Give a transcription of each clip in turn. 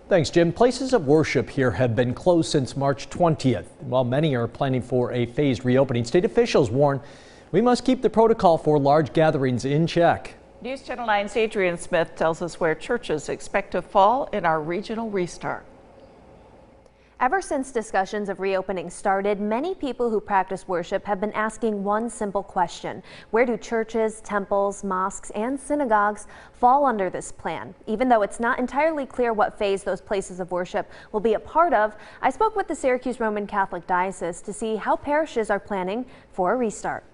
Thanks, Jim. Places of worship here have been closed since March 20th. While many are planning for a phased reopening, state officials warn we must keep the protocol for large gatherings in check. News Channel 9's Adrian Smith tells us where churches expect to fall in our regional restart. Ever since discussions of reopening started, many people who practice worship have been asking one simple question. Where do churches, temples, mosques, and synagogues fall under this plan? Even though it's not entirely clear what phase those places of worship will be a part of, I spoke with the Syracuse Roman Catholic Diocese to see how parishes are planning for a restart.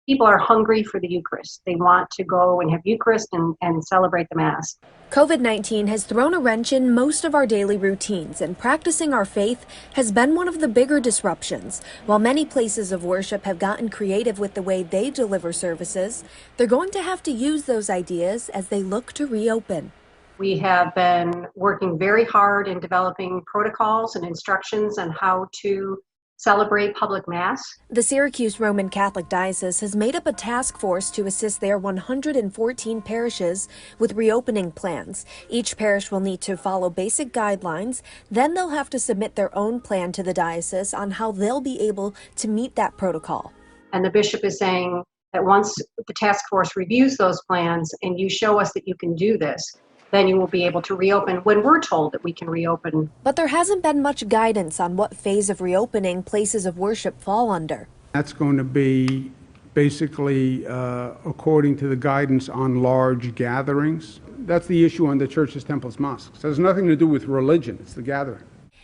People are hungry for the Eucharist. They want to go and have Eucharist and celebrate the Mass. COVID-19 has thrown a wrench in most of our daily routines, and practicing our faith has been one of the bigger disruptions. While many places of worship have gotten creative with the way they deliver services, they're going to have to use those ideas as they look to reopen. We have been working very hard in developing protocols and instructions on how to celebrate public Mass. The Syracuse Roman Catholic Diocese has made up a task force to assist their 114 parishes with reopening plans. Each parish will need to follow basic guidelines, then they'll have to submit their own plan to the diocese on how they'll be able to meet that protocol. And the bishop is saying that once the task force reviews those plans and you show us that you can do this, then you will be able to reopen when we're told that we can reopen. But there hasn't been much guidance on what phase of reopening places of worship fall under. That's going to be basically according to the guidance on large gatherings. That's the issue on the churches, temples, mosques. It has nothing to do with religion, it's the gathering.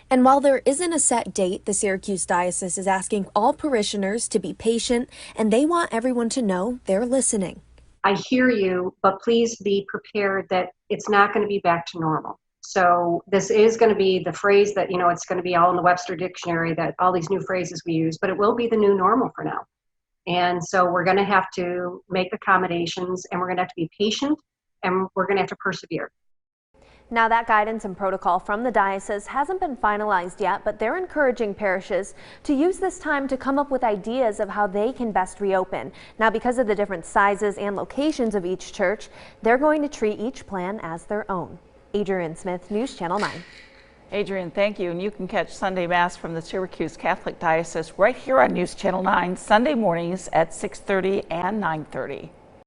And while there isn't a set date, the Syracuse Diocese is asking all parishioners to be patient, and they want everyone to know they're listening. I hear you, but please be prepared that it's not going to be back to normal. So this is going to be the phrase that, it's going to be all in the Webster Dictionary, that all these new phrases we use, but it will be the new normal for now. And so we're going to have to make accommodations, and we're going to have to be patient, and we're going to have to persevere. Now, that guidance and protocol from the diocese hasn't been finalized yet, but they're encouraging parishes to use this time to come up with ideas of how they can best reopen. Now, because of the different sizes and locations of each church, they're going to treat each plan as their own. Adrian Smith, News Channel 9. Adrian, thank you. And you can catch Sunday Mass from the Syracuse Catholic Diocese right here on News Channel 9, Sunday mornings at 6:30 and 9:30.